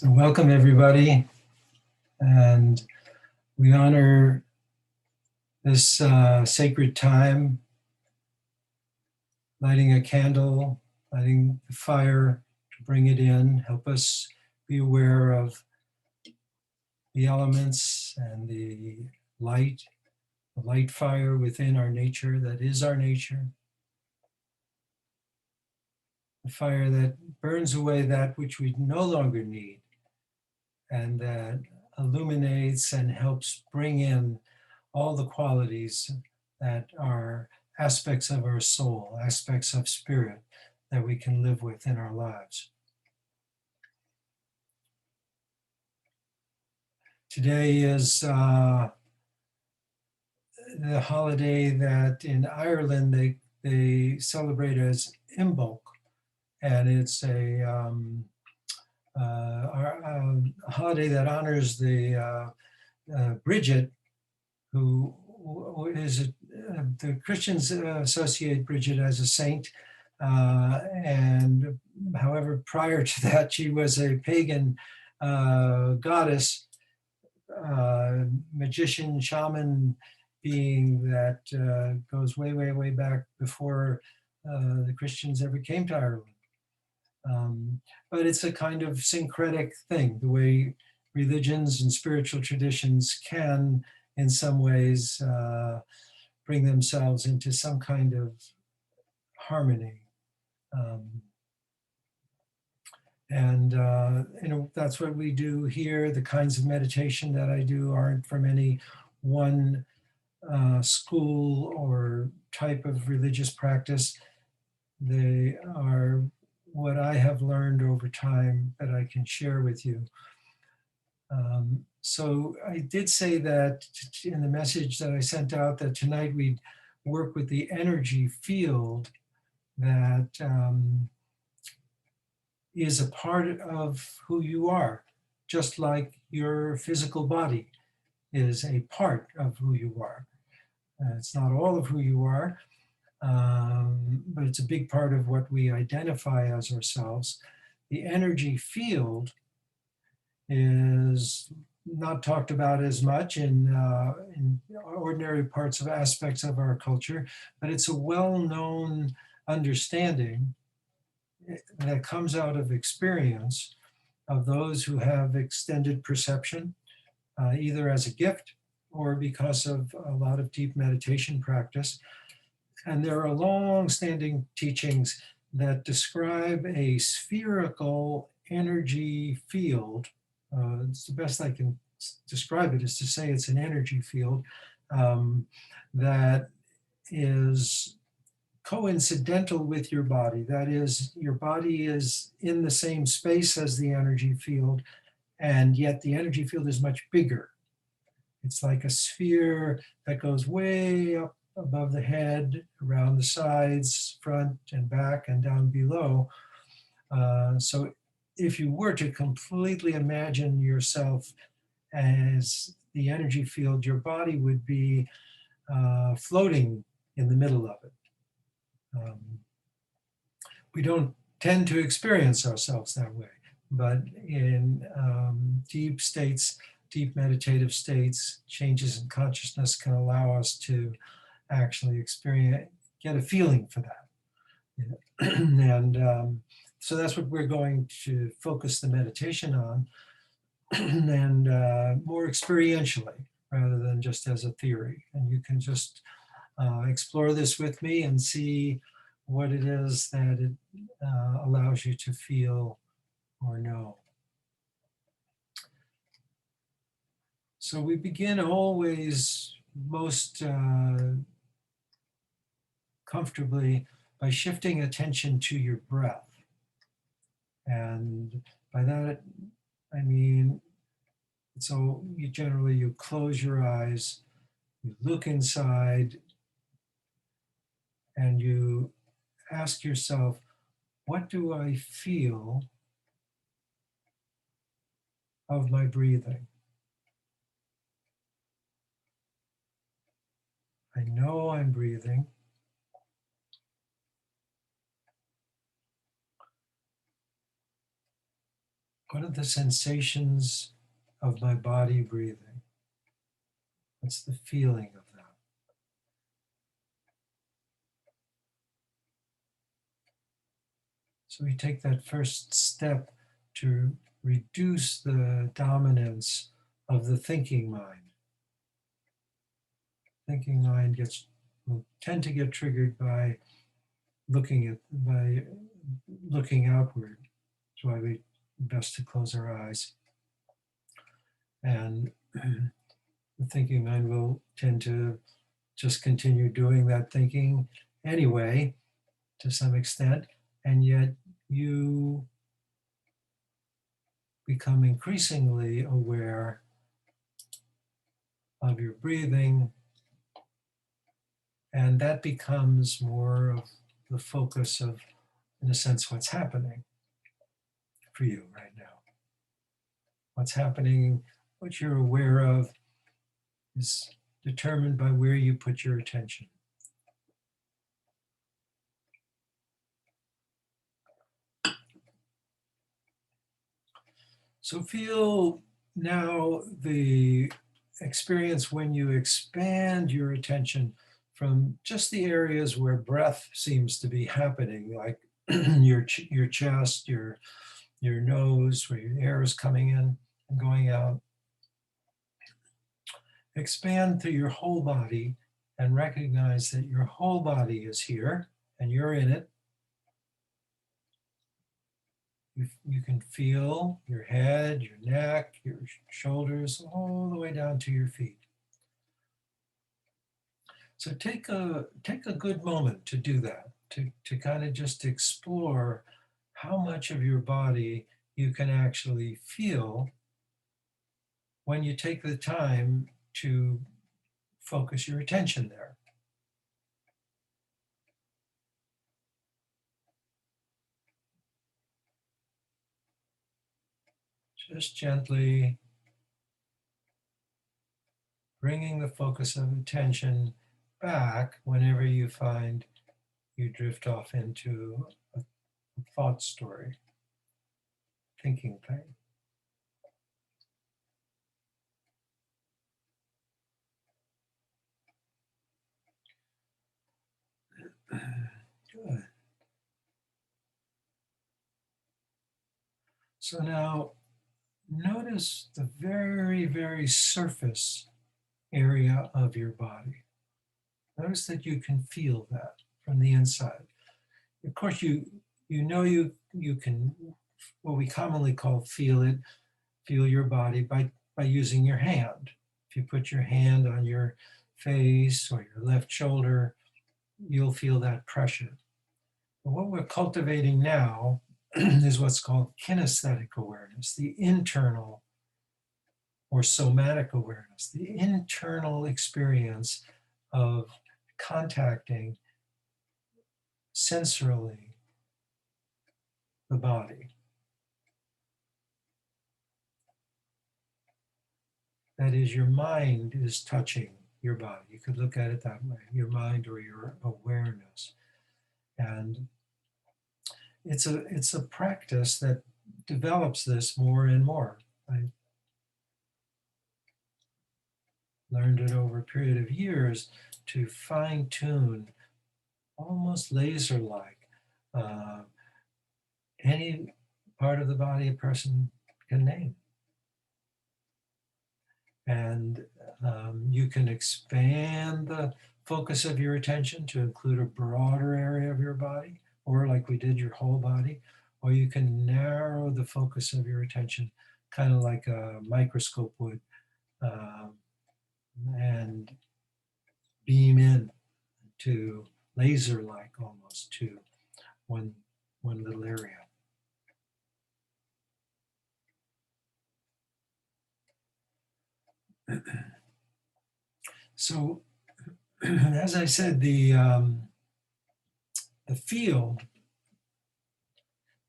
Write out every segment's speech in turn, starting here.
So welcome everybody, and we honor this sacred time, lighting a candle, lighting the fire to bring it in, help us be aware of the elements and the light fire within our nature, that is our nature. The fire that burns away that which we no longer need, and that illuminates and helps bring in all the qualities that are aspects of our soul, aspects of spirit that we can live with in our lives. Today is the holiday that in Ireland they celebrate as Imbolc, and it's a holiday that honors the Bridget, who is the Christians associate Bridget as a saint, and however, prior to that, she was a pagan goddess, magician, shaman being that goes way, way, way back before the Christians ever came to Ireland. But it's a kind of syncretic thing, the way religions and spiritual traditions can, in some ways, bring themselves into some kind of harmony. That's what we do here. The kinds of meditation that I do aren't from any one school or type of religious practice. They are what I have learned over time that I can share with you. So I did say that in the message that I sent out that tonight we'd work with the energy field that is a part of who you are, just like your physical body is a part of who you are. It's not all of who you are, but it's a big part of what we identify as ourselves. The energy field is not talked about as much in ordinary parts of aspects of our culture, but it's a well-known understanding that comes out of experience of those who have extended perception, either as a gift or because of a lot of deep meditation practice. And there are long-standing teachings that describe a spherical energy field. It's the best I can describe it is to say it's an energy field that is coincidental with your body. That is, your body is in the same space as the energy field, and yet the energy field is much bigger. It's like a sphere that goes way up above the head, around the sides, front and back, and down below. So if you were to completely imagine yourself as the energy field, your body would be floating in the middle of it. We don't tend to experience ourselves that way, but in deep states, deep meditative states, changes in consciousness can allow us to actually experience, get a feeling for that. And so that's what we're going to focus the meditation on, and more experientially rather than just as a theory. And you can just explore this with me and see what it is that it allows you to feel or know. So we begin always most comfortably by shifting attention to your breath. And by that, I mean, so you close your eyes, you look inside, and you ask yourself, what do I feel of my breathing? I know I'm breathing. What are the sensations of my body breathing? What's the feeling of that? So we take that first step to reduce the dominance of the thinking mind. Thinking mind will tend to get triggered by by looking outward. That's why we best to close our eyes. And the thinking mind will tend to just continue doing that thinking anyway, to some extent, and yet you become increasingly aware of your breathing, and that becomes more of the focus of, in a sense, what's happening for you right now. What's happening, what you're aware of, is determined by where you put your attention. So feel now the experience when you expand your attention from just the areas where breath seems to be happening, like your chest, your nose, where your air is coming in and going out. Expand through your whole body and recognize that your whole body is here and you're in it. You can feel your head, your neck, your shoulders, all the way down to your feet. So take a good moment to do that, to kind of just explore how much of your body you can actually feel when you take the time to focus your attention there. Just gently bringing the focus of attention back whenever you find you drift off into a thought story, thinking thing. Good. So now notice the very, very surface area of your body. Notice that you can feel that from the inside. Of course, you can, what we commonly call feel your body by using your hand. If you put your hand on your face or your left shoulder, you'll feel that pressure. But what we're cultivating now is what's called kinesthetic awareness, the internal or somatic awareness, the internal experience of contacting sensorily the body. That is, your mind is touching your body. You could look at it that way, your mind or your awareness. And it's a practice that develops this more and more. I learned it over a period of years to fine tune, almost laser-like, any part of the body a person can name. And you can expand the focus of your attention to include a broader area of your body, or like we did, your whole body, or you can narrow the focus of your attention, kind of like a microscope would, and beam in to laser-like almost to one little area. So, as I said, the field,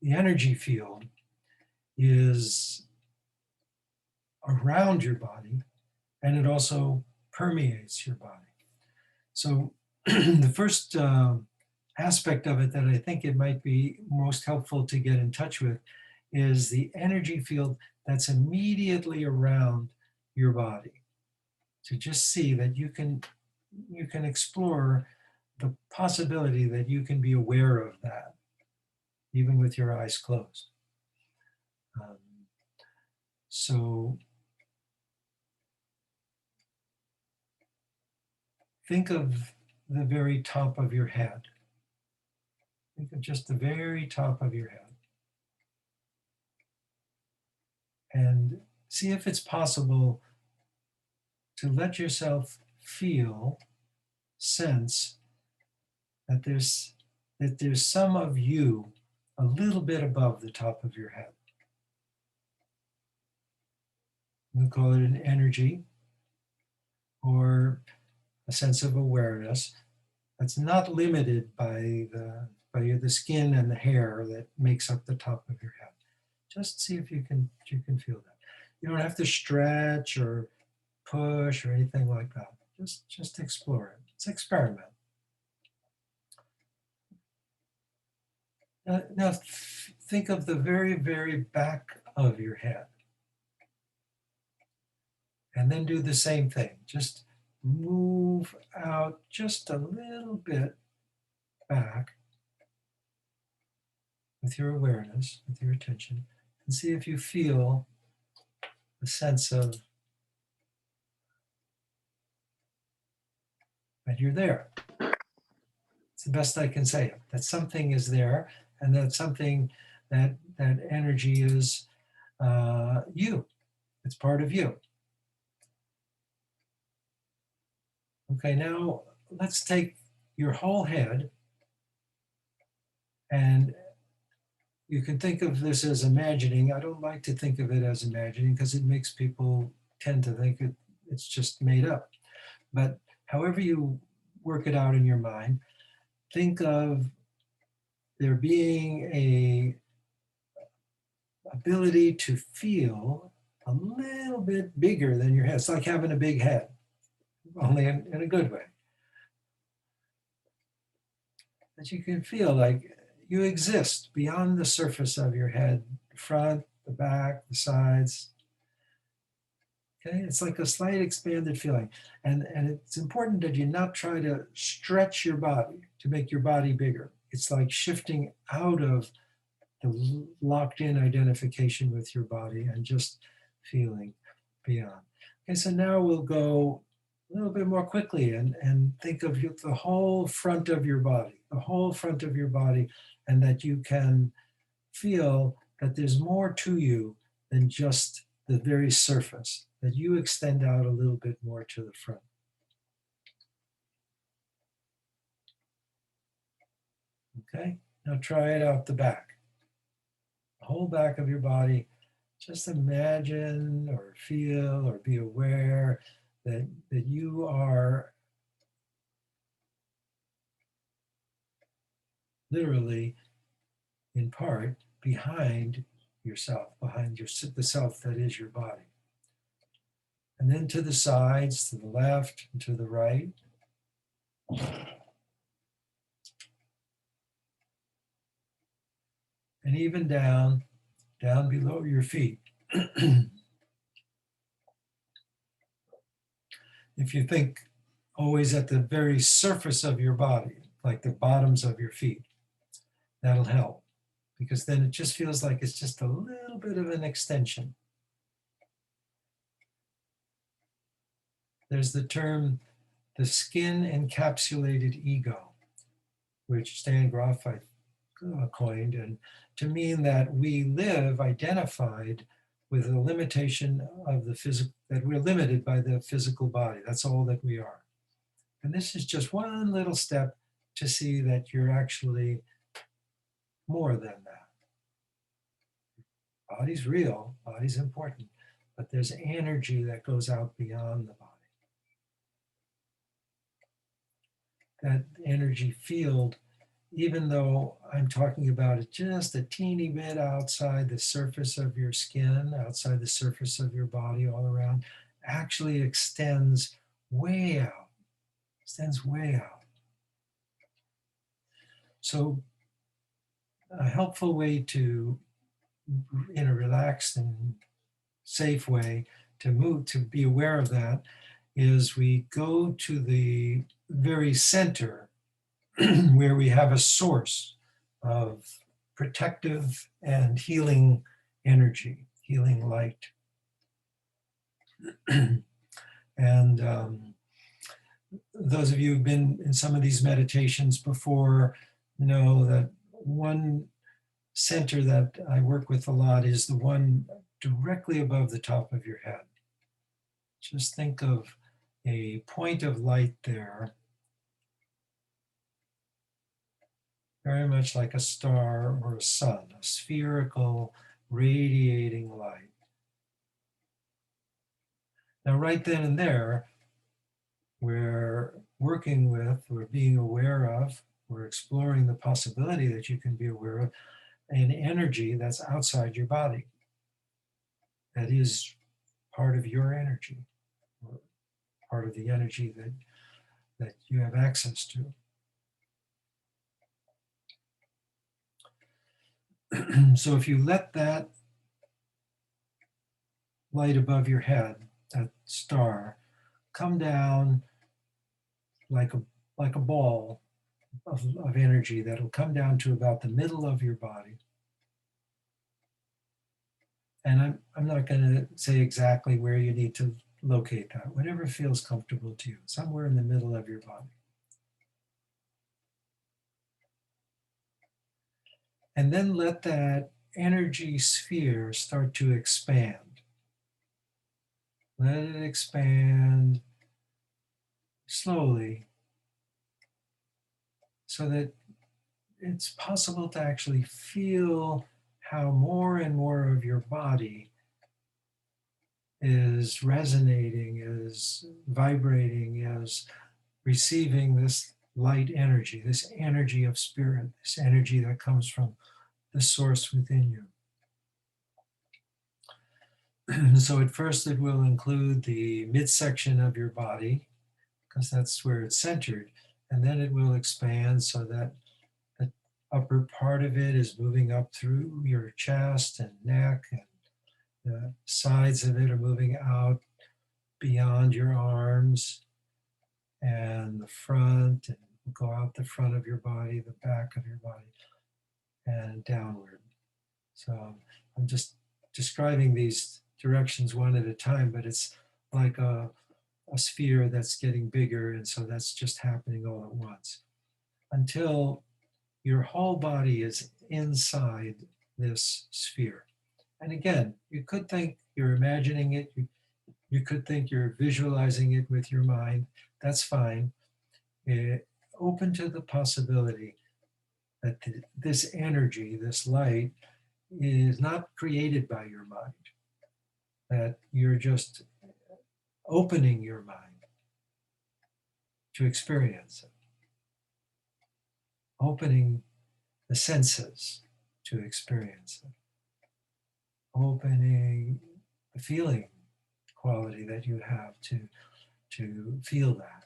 the energy field, is around your body, and it also permeates your body. So, the first aspect of it that I think it might be most helpful to get in touch with is the energy field that's immediately around your body. To just see that you can explore the possibility that you can be aware of that, even with your eyes closed. Um, so think of the very top of your head. Think of just the very top of your head. And see if it's possible to let yourself feel, sense that there's some of you a little bit above the top of your head. We'll call it an energy or a sense of awareness that's not limited by the skin and the hair that makes up the top of your head. Just see if you can feel that. You don't have to stretch or push or anything like that. Just explore it. It's experiment. Now think of the very, very back of your head. And then do the same thing. Just move out just a little bit back with your awareness, with your attention, and see if you feel a sense of that you're there. It's the best I can say it. That something is there, and that something, that energy is you. It's part of you. Okay, now let's take your whole head, and you can think of this as imagining. I don't like to think of it as imagining because it makes people tend to think it's just made up. But however you work it out in your mind, think of there being a ability to feel a little bit bigger than your head. It's like having a big head, only in a good way. That you can feel like you exist beyond the surface of your head, the front, the back, the sides. Okay, it's like a slight expanded feeling. And it's important that you not try to stretch your body to make your body bigger. It's like shifting out of the locked in identification with your body and just feeling beyond. Okay, so now we'll go a little bit more quickly and think of the whole front of your body, the whole front of your body, and that you can feel that there's more to you than just the very surface, that you extend out a little bit more to the front. Okay, now try it out the back. The whole back of your body, just imagine or feel or be aware that you are literally, in part, behind yourself, behind the self that is your body. And then to the sides, to the left and to the right. And even down below your feet. If you think always at the very surface of your body, like the bottoms of your feet, that'll help. Because then it just feels like it's just a little bit of an extension. There's the term, the skin encapsulated ego, which Stan Grof coined, and to mean that we live identified with a limitation of the physical, that we're limited by the physical body. That's all that we are. And this is just one little step to see that you're actually more than that. Body's real, body's important, but there's energy that goes out beyond the body. That energy field, even though I'm talking about it just a teeny bit outside the surface of your skin, outside the surface of your body all around, actually extends way out, So a helpful way to in a relaxed and safe way to move, to be aware of that, is we go to the very center where we have a source of protective and healing energy, healing light. And those of you who've been in some of these meditations before know that one center that I work with a lot is the one directly above the top of your head. Just think of a point of light there, very much like a star or a sun, a spherical, radiating light. Now, right then and there, we're working with, we're being aware of, we're exploring the possibility that you can be aware of an energy that's outside your body, that is part of your energy, or part of the energy that you have access to. So if you let that light above your head, that star, come down like a ball of energy that'll come down to about the middle of your body. And I'm not going to say exactly where you need to locate that, whatever feels comfortable to you, somewhere in the middle of your body. And then let that energy sphere start to expand. Let it expand slowly so that it's possible to actually feel how more and more of your body is resonating, is vibrating, is receiving this light energy, this energy of spirit, this energy that comes from the source within you. So at first it will include the midsection of your body, because that's where it's centered, and then it will expand so that the upper part of it is moving up through your chest and neck, and the sides of it are moving out beyond your arms, and the front, and go out the front of your body, the back of your body, and downward. So I'm just describing these directions one at a time, but it's like a sphere that's getting bigger, and so that's just happening all at once until your whole body is inside this sphere. And again, you could think you're imagining it, you could think you're visualizing it with your mind. That's fine. Open to the possibility that this energy, this light, is not created by your mind, that you're just opening your mind to experience it, opening the senses to experience it, opening the feeling quality that you have to feel that.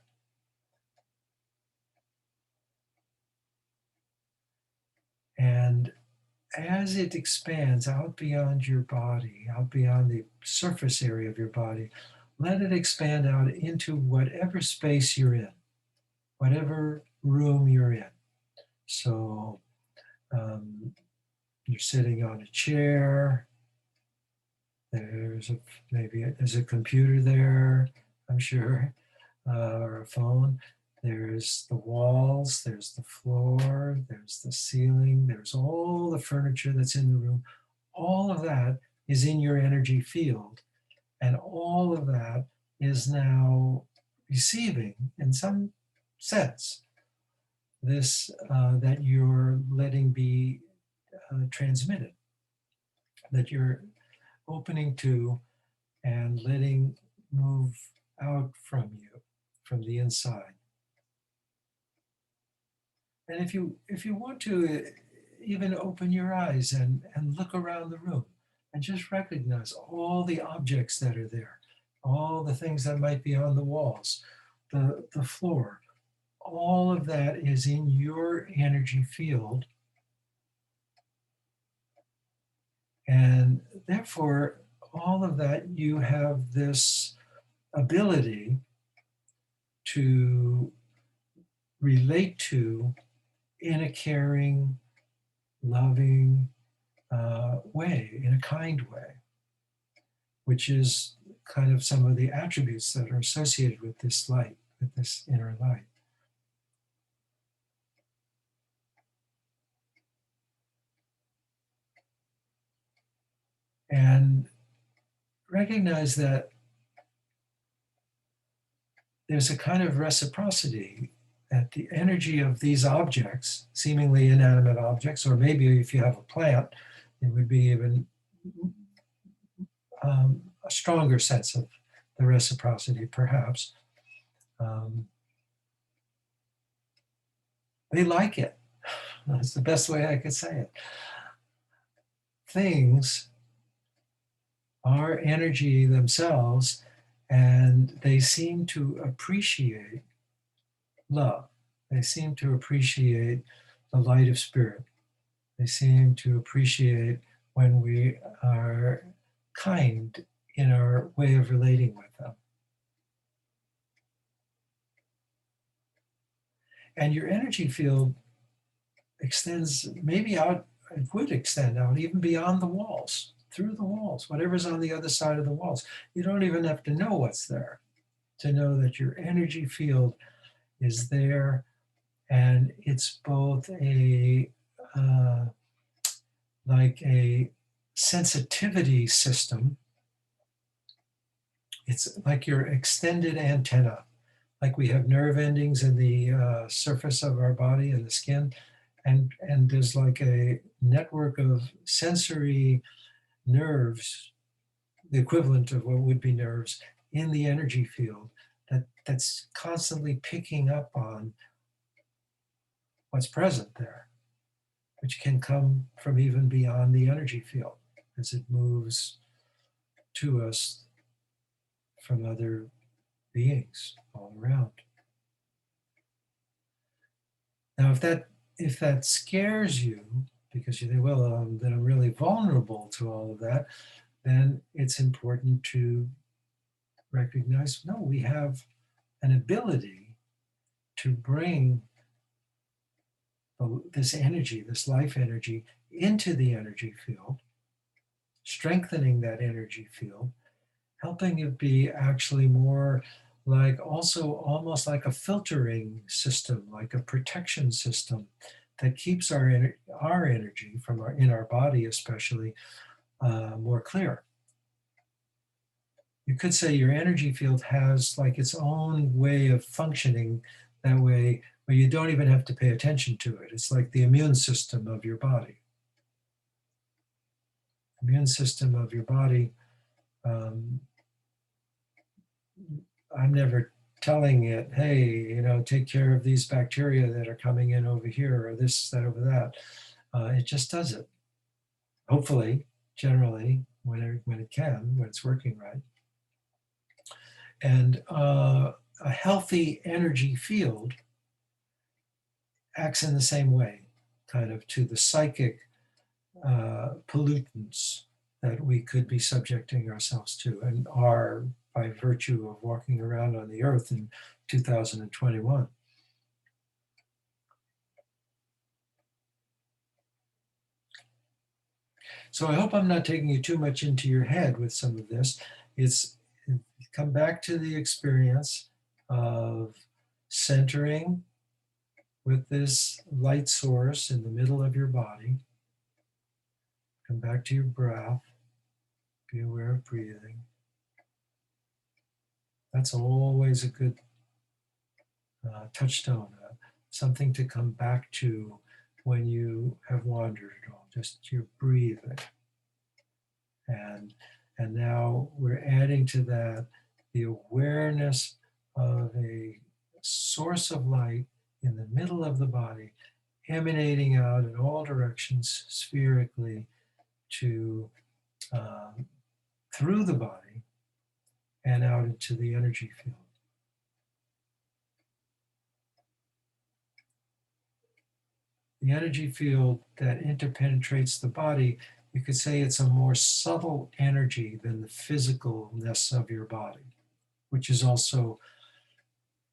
And as it expands out beyond your body, out beyond the surface area of your body, let it expand out into whatever space you're in, whatever room you're in. So you're sitting on a chair, there's a computer there, I'm sure, or a phone. There's the walls, there's the floor, there's the ceiling, there's all the furniture that's in the room. All of that is in your energy field. And all of that is now receiving, in some sense, this that you're letting be transmitted, that you're opening to and letting move out from you, from the inside. And if you want to, even open your eyes and look around the room and just recognize all the objects that are there, all the things that might be on the walls, the floor, all of that is in your energy field. And therefore, all of that, you have this ability to relate to in a caring, loving way, in a kind way, which is kind of some of the attributes that are associated with this light, with this inner light. And recognize that there's a kind of reciprocity, that the energy of these objects, seemingly inanimate objects, or maybe if you have a plant, it would be even a stronger sense of the reciprocity, perhaps. Um, they like it. That's the best way I could say it. Things are energy themselves, and they seem to appreciate love. They seem to appreciate the light of spirit. They seem to appreciate when we are kind in our way of relating with them. And your energy field extends maybe out, it would extend out even beyond the walls, through the walls, whatever's on the other side of the walls. You don't even have to know what's there to know that your energy field is there, and it's both a like a sensitivity system. It's like your extended antenna, like we have nerve endings in the surface of our body and the skin, and there's like a network of sensory nerves, the equivalent of what would be nerves in the energy field, that's constantly picking up on what's present there, which can come from even beyond the energy field as it moves to us from other beings all around. Now, if that scares you, because you think, well, then I'm really vulnerable to all of that, then it's important to recognize, no, we have an ability to bring this energy, this life energy, into the energy field, strengthening that energy field, helping it be actually more like, also almost like a filtering system, like a protection system that keeps our energy from in our body especially more clear. You could say your energy field has like its own way of functioning that way, where you don't even have to pay attention to it. It's like the immune system of your body. Immune system of your body. I'm never telling it, hey, take care of these bacteria that are coming in over here, or this, that, over that. It just does it. Hopefully, generally, when it can, when it's working right. And a healthy energy field acts in the same way, kind of to the psychic pollutants that we could be subjecting ourselves to, and are by virtue of walking around on the earth in 2021. So I hope I'm not taking you too much into your head with some of this. It's come back to the experience of centering with this light source in the middle of your body. Come back to your breath. Be aware of breathing. That's always a good touchstone, something to come back to when you have wandered at all. Just your breathing. And now we're adding to that the awareness of a source of light in the middle of the body, emanating out in all directions spherically to through the body and out into the energy field. The energy field that interpenetrates the body you could say it's a more subtle energy than the physicalness of your body, which is also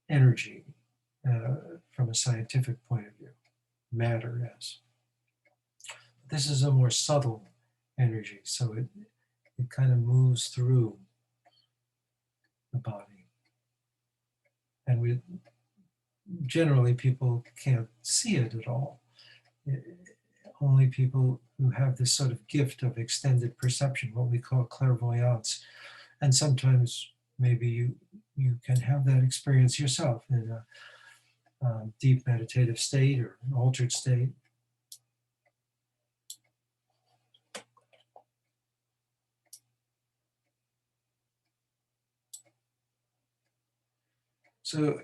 energy from a scientific point of view. Matter is. This is a more subtle energy, so it kind of moves through the body. And we generally, people can't see it at all. Only people who have this sort of gift of extended perception, what we call clairvoyance. And sometimes maybe you can have that experience yourself in a deep meditative state or an altered state. So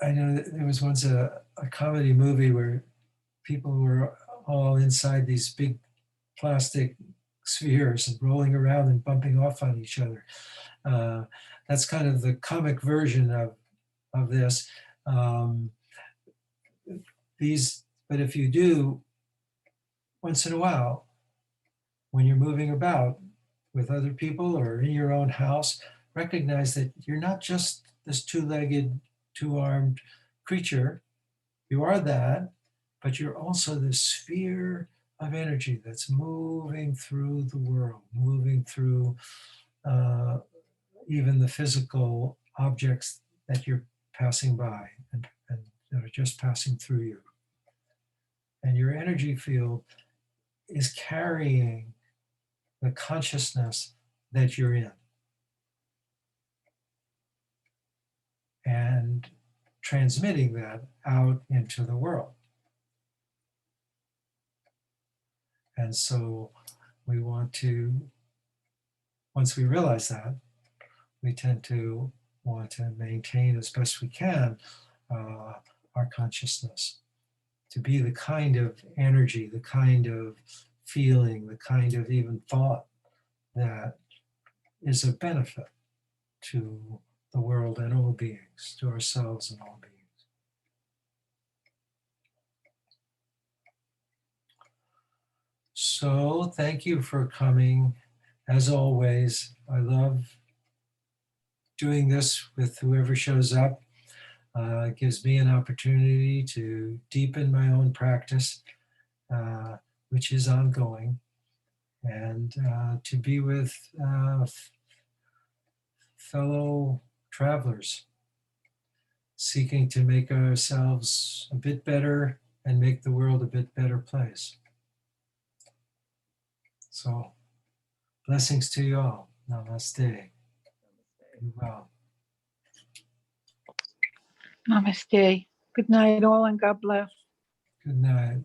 I know that there was once a comedy movie where people were all inside these big plastic spheres and rolling around and bumping off on each other. That's kind of the comic version of this. But if you do, once in a while, when you're moving about with other people or in your own house, recognize that you're not just this two-legged, two-armed creature. You are that, but you're also this sphere of energy that's moving through the world, moving through even the physical objects that you're passing by and that are just passing through you. And your energy field is carrying the consciousness that you're in and transmitting that out into the world. And so we want to, once we realize that, we tend to want to maintain as best we can our consciousness, to be the kind of energy, the kind of feeling, the kind of even thought that is a benefit to the world and all beings, to ourselves and all beings. So thank you for coming. As always, I love doing this with whoever shows up. It gives me an opportunity to deepen my own practice, which is ongoing, and to be with fellow travelers seeking to make ourselves a bit better and make the world a bit better place. So, blessings to you all. Namaste. Be well. Namaste. Good night, all, and God bless. Good night.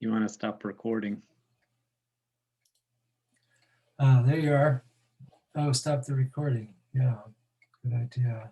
You want to stop recording? There you are. Oh, stop the recording. Yeah, good idea.